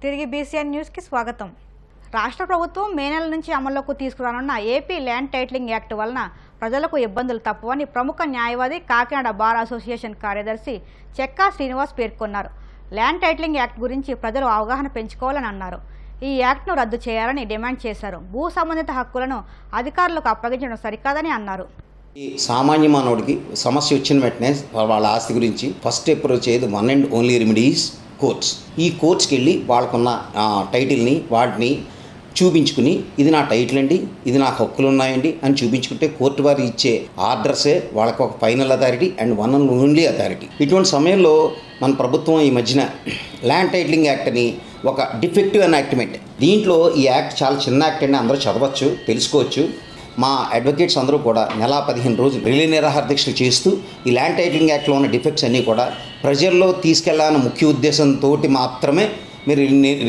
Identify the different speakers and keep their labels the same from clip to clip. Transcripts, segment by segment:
Speaker 1: తిరిగి బీసీఎన్ న్యూస్కి స్వాగతం. రాష్ట్ర ప్రభుత్వం మే నెల నుంచి అమల్లోకి తీసుకురానున్న ఏపీ ల్యాండ్ టైటిలింగ్ యాక్ట్ వలన ప్రజలకు ఇబ్బందులు తప్పవని ప్రముఖ న్యాయవాది కాకినాడ బార్ అసోసియేషన్ కార్యదర్శి చెక్కా శ్రీనివాస్ పేర్కొన్నారు. ల్యాండ్ టైటిలింగ్ యాక్ట్ గురించి ప్రజలు అవగాహన పెంచుకోవాలని అన్నారు. ఈ యాక్ట్ను రద్దు చేయాలని డిమాండ్ చేశారు. భూ సంబంధిత హక్కులను అధికారులకు అప్పగించడం సరికాదని అన్నారు.
Speaker 2: ఈ సామాన్య మానవుడికి సమస్య వచ్చిన వెంటనే వాళ్ళ ఆస్తి గురించి ఫస్ట్ అప్రోచ్ అయ్యేది one and only remedies courts. ఈ కోర్ట్స్కి వెళ్ళి వాళ్ళకున్న టైటిల్ని వాటిని చూపించుకుని ఇది నా టైటిల్ అండి, ఇది నాకు హక్కులు ఉన్నాయండి అని చూపించుకుంటే కోర్టు వారు ఇచ్చే ఆర్డర్సే వాళ్ళకు ఒక final authority and one and only authority. ఇటువంటి సమయంలో మన ప్రభుత్వం ఈ మధ్యన ల్యాండ్ టైటిలింగ్ యాక్ట్ అని ఒక డిఫెక్టివ్ ఎనాక్ట్మెంట్, దీంట్లో ఈ యాక్ట్ చాలా చిన్న యాక్ట్ అండి, అందరూ చదవచ్చు, తెలుసుకోవచ్చు. మా అడ్వకేట్స్ అందరూ కూడా నెల 15 రోజులు రిలే నిరాహార దీక్షలు చేస్తూ ఈ ల్యాండ్ టైటిలింగ్ యాక్ట్లో ఉన్న డిఫెక్ట్స్ అన్నీ కూడా ప్రజల్లో తీసుకెళ్లాలన్న ముఖ్య ఉద్దేశంతో మాత్రమే మీరు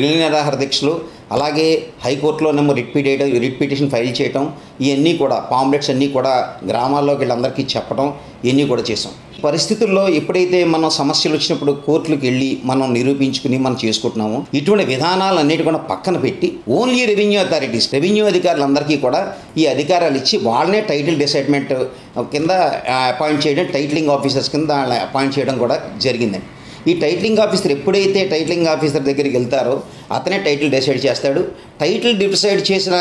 Speaker 2: రిలే నిరాహార దీక్షలు, అలాగే హైకోర్టులో రిట్ పిటిషన్ ఫైల్ చేయటం, ఇవన్నీ కూడా పాంప్లెట్స్ అన్నీ కూడా గ్రామాల్లోకి వీళ్ళందరికీ చెప్పడం, ఇవన్నీ కూడా చేసాం. పరిస్థితుల్లో ఎప్పుడైతే మనం సమస్యలు వచ్చినప్పుడు కోర్టులకు వెళ్ళి మనం నిరూపించుకుని మనం చేసుకుంటున్నామో ఇటువంటి విధానాలన్నిటి కూడా పక్కన పెట్టి ఓన్లీ రెవెన్యూ అధికారులందరికీ కూడా ఈ అధికారాలు ఇచ్చి వాళ్ళనే టైటిల్ డిసైడ్మెంట్ కింద అపాయింట్ చేయడం, టైటిలింగ్ ఆఫీసర్స్ కింద అపాయింట్ చేయడం కూడా జరిగిందండి. ఈ టైటిలింగ్ ఆఫీసర్ ఎప్పుడైతే టైటిలింగ్ ఆఫీసర్ దగ్గరికి వెళ్తారో అతనే టైటిల్ డిసైడ్ చేస్తాడు. టైటిల్ డిసైడ్ చేసిన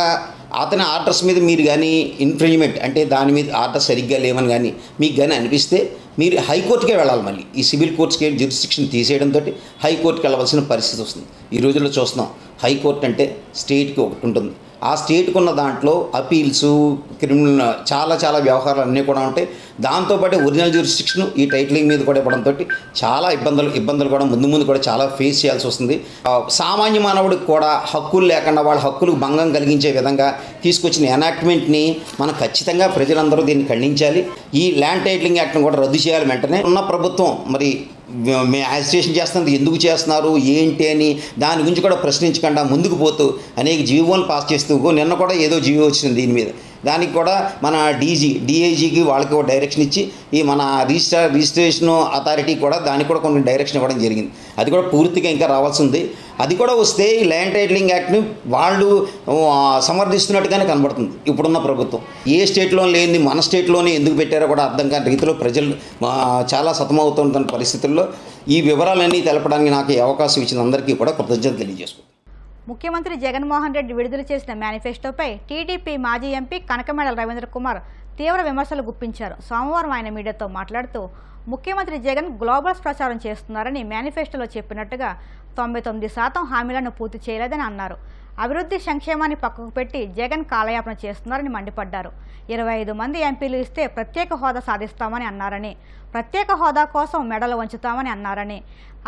Speaker 2: అతని ఆర్డర్స్ మీద మీరు కానీ ఇన్ఫ్రింజ్మెంట్ అంటే దాని మీద ఆర్డర్స్ సరిగ్గా లేవని కానీ మీకు కానీ అనిపిస్తే మీరు హైకోర్టుకే వెళ్ళాలి. మళ్ళీ ఈ సివిల్ కోర్ట్స్కి జ్యూరిస్డిక్షన్ తీసేయడంతో హైకోర్టుకి వెళ్ళవలసిన పరిస్థితి వస్తుంది. ఈ రోజుల్లో చూస్తున్నాం, హైకోర్టు అంటే స్టేట్కి ఒకటి ఉంటుంది. ఆ స్టేట్కి ఉన్న దాంట్లో అపీల్స్, క్రిమినల్ చాలా వ్యవహారాలు అన్నీ కూడా ఉంటాయి. దాంతోపాటు ఒరిజినల్ జ్యూరిస్డిక్షన్ ఈ టైటిలింగ్ మీద కూడా ఇవ్వడంతో చాలా ఇబ్బందులు కూడా ముందు కూడా చాలా ఫేస్ చేయాల్సి వస్తుంది. సామాన్య మానవుడికి కూడా హక్కులు లేకుండా వాళ్ళ హక్కులకు భంగం కలిగించే విధంగా తీసుకొచ్చిన ఎనాక్ట్మెంట్ని మనం ఖచ్చితంగా ప్రజలందరూ దీన్ని ఖండించాలి. ఈ ల్యాండ్ టైటిలింగ్ యాక్ట్ని కూడా రద్దు చేయాలి. వెంటనే ఉన్న ప్రభుత్వం మరి మేము యాజిటేషన్ చేస్తున్నది ఎందుకు చేస్తున్నారు ఏంటి అని దాని గురించి కూడా ప్రశ్నించకుండా ముందుకు పోతూ అనేక జీవోలు పాస్ చేస్తూ, నిన్న కూడా ఏదో జీవో వచ్చింది దీని మీద, దానికి కూడా మన డిఐజీకి వాళ్ళకి ఒక డైరెక్షన్ ఇచ్చి ఈ మన రిజిస్ట్రేషన్ అథారిటీ కూడా దానికి కూడా కొన్ని డైరెక్షన్ ఇవ్వడం జరిగింది. అది కూడా పూర్తిగా ఇంకా రావాల్సి ఉంది. అది కూడా వస్తే ఈ ల్యాండ్ టైటిలింగ్ యాక్ట్ని వాళ్ళు సమర్థిస్తున్నట్టుగానే కనబడుతుంది ఇప్పుడున్న ప్రభుత్వం. ఏ స్టేట్లో లేని మన స్టేట్లోనే ఎందుకు పెట్టారో కూడా అర్థం కాని రీతిలో ప్రజలు చాలా సతమవుతున్న పరిస్థితుల్లో ఈ వివరాలన్నీ తెలపడానికి నాకు అవకాశం ఇచ్చిన అందరికీ కూడా కృతజ్ఞతలు తెలియజేసుకుంటాను.
Speaker 1: ముఖ్యమంత్రి జగన్మోహన్ రెడ్డి విడుదల చేసిన మేనిఫెస్టోపై టీడీపీ మాజీ ఎంపీ కనకమేడల రవీంద్ర కుమార్ తీవ్ర విమర్శలు గుప్పించారు. సోమవారం ఆయన మీడియాతో మాట్లాడుతూ ముఖ్యమంత్రి జగన్ గ్లోబల్స్ ప్రచారం చేస్తున్నారని మేనిఫెస్టోలో చెప్పినట్టుగా 99% హామీలను పూర్తి చేయలేదని అన్నారు. అభివృద్ధి సంక్షేమాన్ని పక్కకు పెట్టి జగన్ కాలయాపన చేస్తున్నారని మండిపడ్డారు. 25 మంది ఎంపీలు ఇస్తే ప్రత్యేక హోదా సాధిస్తామని అన్నారని, ప్రత్యేక హోదా కోసం మెడలు వంచుతామని అన్నారని,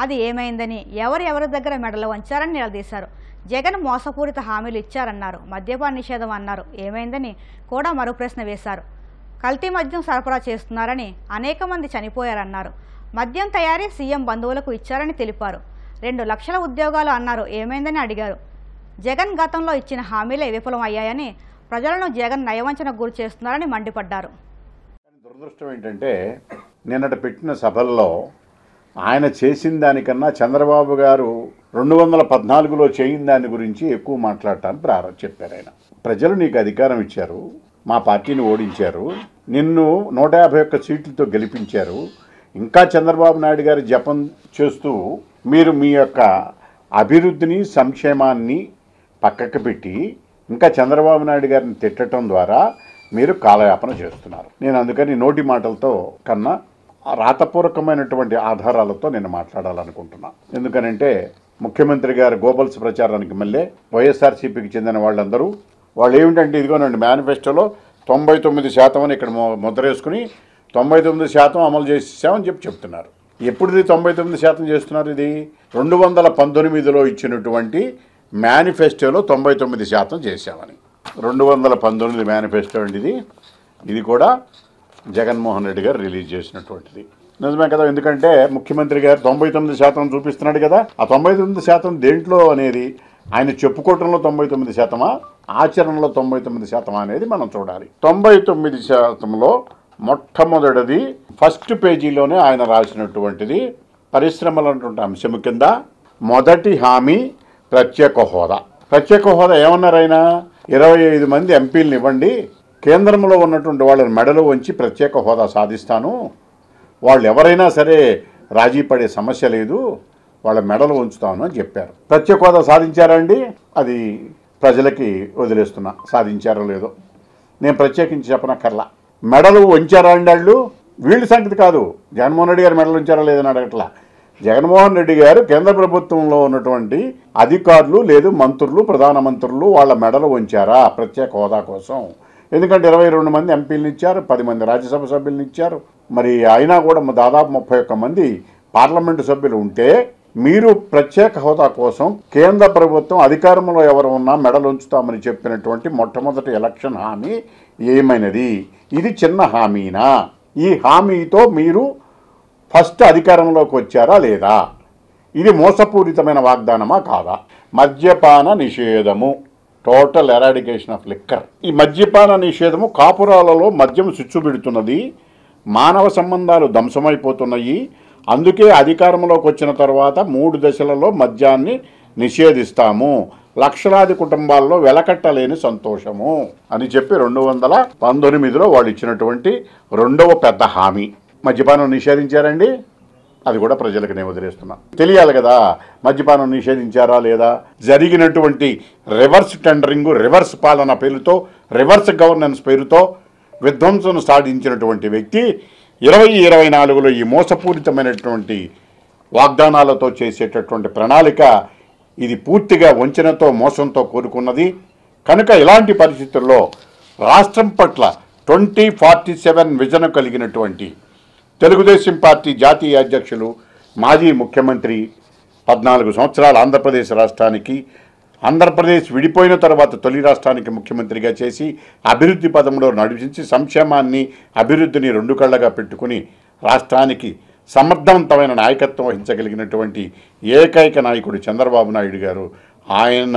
Speaker 1: అది ఏమైందని, ఎవరి దగ్గర మెడలు వంచారని నిలదీశారు. జగన్ మోసపూరిత హామీలు ఇచ్చారన్నారు. మద్యపాన నిషేధం అన్నారు, ఏమైందని కూడా మరో ప్రశ్న వేశారు. కల్తీ మద్యం సరఫరా చేస్తున్నారని, అనేక మంది చనిపోయారన్నారు. మద్యం తయారీ సీఎం బంధువులకు ఇచ్చారని తెలిపారు. 2 లక్షల ఉద్యోగాలు అన్నారు, ఏమైందని అడిగారు. జగన్ గతంలో ఇచ్చిన హామీలే విఫలం అయ్యాయని, ప్రజలను జగన్ నయవంచనకు గురి చేస్తున్నారని మండిపడ్డారు.
Speaker 3: దురదృష్టం ఏంటంటే నిన్నటి పెట్టిన సభల్లో ఆయన చేసిన దానికన్నా చంద్రబాబు గారు 2014లో చేయని దాని గురించి ఎక్కువ మాట్లాడటానికి చెప్పారు. ఆయన ప్రజలు నీకు అధికారం ఇచ్చారు, మా పార్టీని ఓడించారు, నిన్ను 151 సీట్లతో గెలిపించారు, ఇంకా చంద్రబాబు నాయుడు గారి జపం చేస్తూ మీరు మీ యొక్క అభివృద్ధిని సంక్షేమాన్ని పక్కకు పెట్టి ఇంకా చంద్రబాబు నాయుడు గారిని తిట్టడం ద్వారా మీరు కాలయాపన చేస్తున్నారు. నేను అందుకని నోటి మాటలతో కన్నా రాతపూర్వకమైనటువంటి ఆధారాలతో నేను మాట్లాడాలనుకుంటున్నాను. ఎందుకనంటే ముఖ్యమంత్రి గారు గోబల్స్ ప్రచారానికి మళ్ళీ వైఎస్ఆర్సీపీకి చెందిన వాళ్ళందరూ వాళ్ళు ఏమిటంటే ఇదిగోనండి మేనిఫెస్టోలో 99% అని ఇక్కడ ముద్ర వేసుకుని 99% అమలు చేసేసామని చెప్తున్నారు. ఎప్పుడుది 99% చేస్తున్నారు? ఇది 2019లో ఇచ్చినటువంటి మేనిఫెస్టోలో 99% చేశామని. 2019 మేనిఫెస్టో అండి ఇది కూడా జగన్మోహన్ రెడ్డి గారు రిలీజ్ చేసినటువంటిది. నిజమే కదా, ఎందుకంటే ముఖ్యమంత్రి గారు 99% చూపిస్తున్నాడు కదా. ఆ 99% దేంట్లో అనేది ఆయన చెప్పుకోవటంలో 99%, ఆచరణలో 99% అనేది మనం చూడాలి. 99%లో మొట్టమొదటిది ఫస్ట్ పేజీలోనే ఆయన రాసినటువంటిది పరిశ్రమలు అన్నటువంటి అంశం కింద మొదటి హామీ ప్రత్యేక హోదా ఏమన్నారైనా 25 మంది ఎంపీలను ఇవ్వండి, కేంద్రంలో ఉన్నటువంటి వాళ్ళని మెడలు వంచి ప్రత్యేక హోదా సాధిస్తాను, వాళ్ళు ఎవరైనా సరే రాజీ పడే సమస్య లేదు, వాళ్ళ మెడలు ఉంచుతాను అని చెప్పారు. ప్రత్యేక హోదా సాధించారా అండి? అది ప్రజలకి వదిలేస్తున్నా, సాధించారో లేదో నేను ప్రత్యేకించి చెప్పనక్కర్లా. మెడలు వంచారా అండి వాళ్ళు? వీళ్ళ సంగతి కాదు, జగన్మోహన్ రెడ్డి గారు మెడలు ఉంచారా లేదని అడగట్లా. జగన్మోహన్ రెడ్డి గారు కేంద్ర ప్రభుత్వంలో ఉన్నటువంటి అధికారులు లేదు మంత్రులు, ప్రధానమంత్రులు వాళ్ళ మెడలు వంచారా ప్రత్యేక హోదా కోసం? ఎందుకంటే 22 మంది ఎంపీలను ఇచ్చారు, 10 మంది రాజ్యసభ సభ్యులను ఇచ్చారు. మరి అయినా కూడా దాదాపు 31 మంది పార్లమెంటు సభ్యులు ఉంటే మీరు ప్రత్యేక హోదా కోసం కేంద్ర ప్రభుత్వం అధికారంలో ఎవరు ఉన్నా మెడలు ఉంచుతామని చెప్పినటువంటి మొట్టమొదటి ఎలక్షన్ హామీ ఏమైనది? ఇది చిన్న హామీనా? ఈ హామీతో మీరు ఫస్ట్ అధికారంలోకి వచ్చారా లేదా? ఇది మోసపూరితమైన వాగ్దానమా కాదా? మద్యపాన నిషేధము, టోటల్ ఎరాడికేషన్ ఆఫ్ లిక్కర్. ఈ మద్యపాన నిషేధము కాపురాలలో మద్యం చిచ్చుబెడుతున్నది, మానవ సంబంధాలు ధ్వంసమైపోతున్నాయి. అందుకే అధికారంలోకి వచ్చిన తర్వాత 3 దశలలో మద్యాన్ని నిషేధిస్తాము, లక్షలాది కుటుంబాల్లో వెలకట్టలేని సంతోషము అని చెప్పి 2019లో వాళ్ళు ఇచ్చినటువంటి 2వ పెద్ద హామీ. మద్యపానం నిషేధించారండి? అది కూడా ప్రజలకు నేను వదిలేస్తున్నా. తెలియాలి కదా మద్యపానం నిషేధించారా లేదా? జరిగినటువంటి రివర్స్ టెండరింగ్, రివర్స్ పాలన పేరుతో, రివర్స్ గవర్నెన్స్ పేరుతో విధ్వంసం సాధించినటువంటి వ్యక్తి 2024లో ఈ మోసపూరితమైనటువంటి వాగ్దానాలతో చేసేటటువంటి ప్రణాళిక ఇది పూర్తిగా వంచనతో మోసంతో కూరుకున్నది. కనుక ఇలాంటి పరిస్థితుల్లో రాష్ట్రం పట్ల 2047 విజన్ కలిగినటువంటి తెలుగుదేశం పార్టీ జాతీయ అధ్యక్షులు, మాజీ ముఖ్యమంత్రి, 14 సంవత్సరాలు ఆంధ్రప్రదేశ్ రాష్ట్రానికి, ఆంధ్రప్రదేశ్ విడిపోయిన తర్వాత తొలి రాష్ట్రానికి ముఖ్యమంత్రిగా చేసి అభివృద్ధి పదంలో నడిపించి సంక్షేమాన్ని అభివృద్ధిని 2 కళ్ళగా పెట్టుకుని రాష్ట్రానికి సమర్థవంతమైన నాయకత్వం వహించగలిగినటువంటి ఏకైక నాయకుడు చంద్రబాబు నాయుడు గారు. ఆయన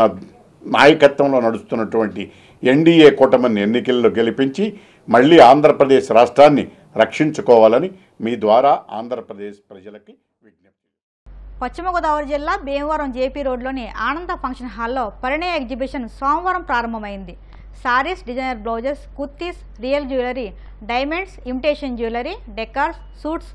Speaker 3: నాయకత్వంలో నడుస్తున్నటువంటి ఎన్డీఏ కూటమిని ఎన్నికల్లో గెలిపించి మళ్ళీ ఆంధ్రప్రదేశ్ రాష్ట్రాన్ని రక్షించుకోవాలని మీ ద్వారా ఆంధ్రప్రదేశ్ ప్రజలకి విజ్ఞప్తి.
Speaker 1: పశ్చిమ గోదావరి జిల్లా భీమవరం జేపీ రోడ్లోని ఆనంద ఫంక్షన్ హాల్లో పరిణయ ఎగ్జిబిషన్ సోమవారం ప్రారంభమైంది. Saris, designer blouses, kurtis, real jewellery, diamonds, imitation jewellery, decors, suits,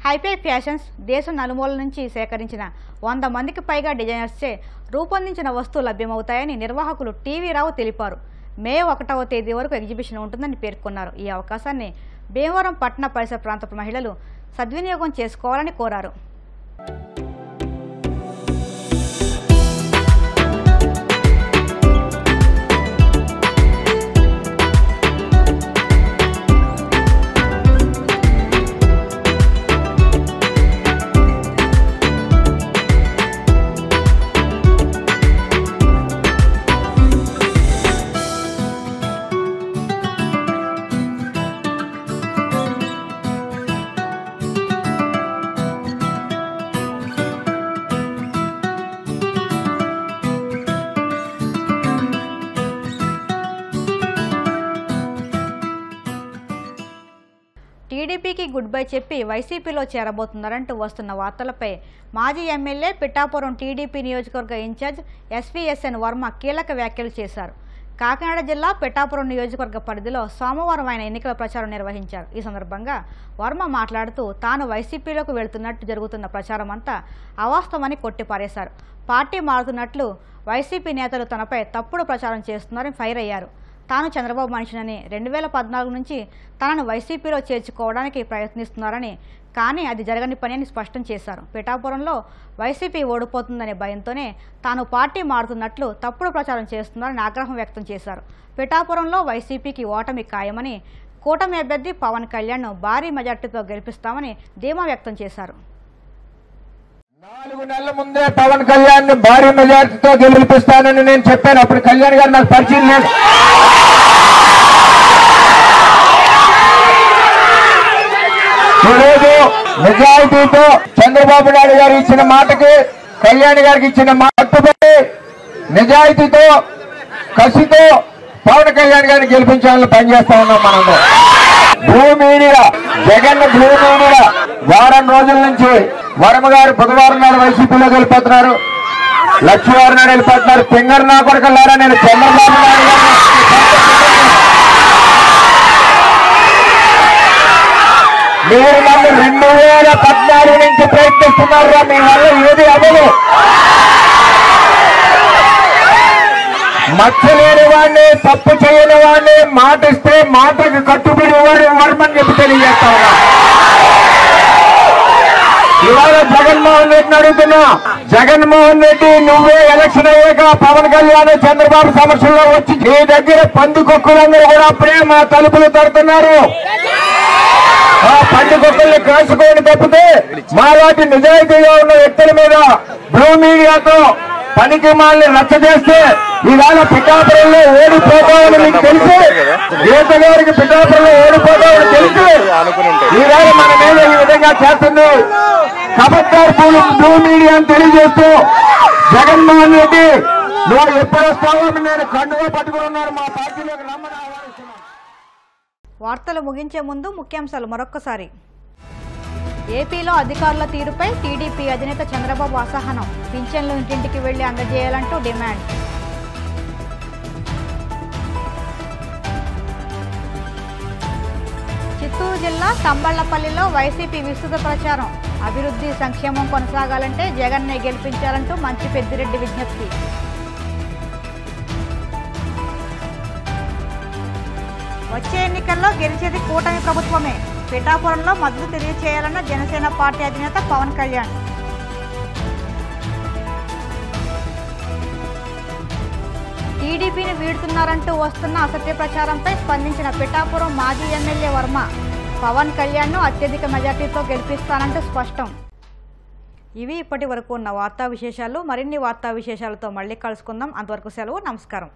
Speaker 1: hifi fashions, దేశం నలుమూలల నుంచి సేకరించిన 100 మందికి పైగా డిజైనర్స్చే రూపొందించిన వస్తువులు లభ్యమవుతాయని నిర్వాహకులు టీవీ రావు తెలిపారు. మే 1వ తేదీ వరకు ఎగ్జిబిషన్ ఉంటుందని పేర్కొన్నారు. ఈ అవకాశాన్ని భీమవరం పట్టణ పరిసర ప్రాంత మహిళలు సద్వినియోగం చేసుకోవాలని కోరారు. టీడీపీకి గుడ్ బై చెప్పి వైసీపీలో చేరబోతున్నారంటూ వస్తున్న వార్తలపై మాజీ ఎమ్మెల్యే పిఠాపురం టీడీపీ నియోజకవర్గ ఇన్ఛార్జ్ ఎస్వీఎస్ఎన్ వర్మ కీలక వ్యాఖ్యలు చేశారు. కాకినాడ జిల్లా పిఠాపురం నియోజకవర్గ పరిధిలో సోమవారం ఆయన ఎన్నికల ప్రచారం నిర్వహించారు. ఈ సందర్భంగా వర్మ మాట్లాడుతూ తాను వైసీపీలోకి వెళుతున్నట్టు జరుగుతున్న ప్రచారం అంతా అవాస్తవమని కొట్టిపారేశారు. పార్టీ మారుతున్నట్లు వైసీపీ నేతలు తనపై తప్పుడు ప్రచారం చేస్తున్నారని ఫైర్ అయ్యారు. తాను చంద్రబాబు మనిషినని 2014 నుంచి తనను వైసీపీలో చేర్చుకోవడానికి ప్రయత్నిస్తున్నారని, కానీ అది జరగని పని అని స్పష్టం చేశారు. పిఠాపురంలో వైసీపీ ఓడిపోతుందనే భయంతోనే తాను పార్టీ మారుతున్నట్లు తప్పుడు ప్రచారం చేస్తున్నారని ఆగ్రహం వ్యక్తం చేశారు. పిఠాపురంలో వైసీపీకి ఓటమి ఖాయమని, కూటమి అభ్యర్థి పవన్ కళ్యాణ్ను భారీ మెజార్టీతో గెలిపిస్తామని ధీమా వ్యక్తం చేశారు.
Speaker 4: 4 నెలల ముందే పవన్ కళ్యాణ్ ని భారీ మెజార్టీతో గెలిపిస్తానని నేను చెప్పాను. అప్పుడు కళ్యాణ్ గారు నాకు పరిచయం లేదు. ఈరోజు మెజారిటీతో చంద్రబాబు నాయుడు గారు ఇచ్చిన మాటకి, కళ్యాణ్ గారికి ఇచ్చిన మాటపై నిజాయితీతో, కసితో పవన్ కళ్యాణ్ గారిని గెలిపించాలని పనిచేస్తా ఉన్నాం. మనం భూమి జగన్ భూమి వారం రోజుల నుంచి వర్మ గారు బుధవారం నాడు వైసీపీలో గెలిపోతున్నారు. లక్ష్మీవారి నాయుడు వెళ్ళిపోతున్నారు. పింగర్ నా కొడుకులారా, నేను చంద్రబాబు నాయుడు గారు మీరు నన్ను 2014 నుంచి ప్రయత్నిస్తున్నారా, మీ వల్ల ఏది అవ్వదు. మచ్చలేని వాడిని, తప్పు చేయని వాడిని, మాట ఇస్తే మాటకి కట్టుబడి వాడు ఇవ్వమని చెప్పి తెలియజేస్తా ఉన్నా. ఇవాళ జగన్మోహన్ రెడ్డిని అడుగుతున్నా, జగన్మోహన్ రెడ్డి నువ్వే ఎలక్షన్ అయ్యాక పవన్ కళ్యాణ్ చంద్రబాబు సమక్షంలో వచ్చి నీ దగ్గర పందుకొక్కులందరూ కూడా అప్పుడే మా తలుపులు తడుతున్నారు. ఆ పండుగొక్కల్ని కాసుకోని తప్పితే మాలాంటి నిజాయితీగా ఉన్న వ్యక్తుల మీద బ్లూ మీడియాతో పనికి మాల్ని రచ్చ చేస్తే ఈవేళ పిఠాపురంలో ఓడిపోతామని మీకు తెలుసు, గీత గారికి పిఠాపురంలో ఓడిపోతామని తెలుసు. ఈవేళ మన మీద ఈ విధంగా చేస్తుంది కబడ్డార్ బ్లూ మీడియా అని తెలియజేస్తూ, జగన్మోహన్ రెడ్డి నువ్వు ఎప్పుడు వస్తావో నేను కండుగా పట్టుకుని ఉన్నాను, మా పార్టీలోకి రమ్మని ఆహ్వానిస్తున్నాను.
Speaker 1: వార్తలు ముగించే ముందు ముఖ్యాంశాలు మరొక్కసారి. ఏపీలో అధికారుల తీరుపై టీడీపీ అధినేత చంద్రబాబు అసహనం, పింఛన్లు ఇంటింటికి వెళ్లి అందజేయాలంటూ డిమాండ్. చిత్తూరు జిల్లా తంబళ్లపల్లిలో వైసీపీ విస్తృత ప్రచారం, అభివృద్ధి సంక్షేమం కొనసాగాలంటే జగన్నే గెలిపించాలంటూ మంచి పెద్దిరెడ్డి విజ్ఞప్తి. వచ్చే ఎన్నికల్లో గెలిచేది కూటమి ప్రభుత్వమే, పిఠాపురంలో మద్దతు తెలియచేయాలన్న జనసేన పార్టీ అధినేత పవన్ కళ్యాణ్. టీడీపీని వీడుతున్నారంటూ వస్తున్న అసత్య ప్రచారంపై స్పందించిన పిఠాపురం మాజీ ఎమ్మెల్యే వర్మ, పవన్ కళ్యాణ్ను అత్యధిక మెజార్టీతో గెలిపిస్తానంటూ స్పష్టం. ఇవి ఇప్పటి వరకు ఉన్న వార్తా విశేషాలు. మరిన్ని వార్తా విశేషాలతో మళ్ళీ కలుసుకుందాం. అంతవరకు సెలవు. నమస్కారం.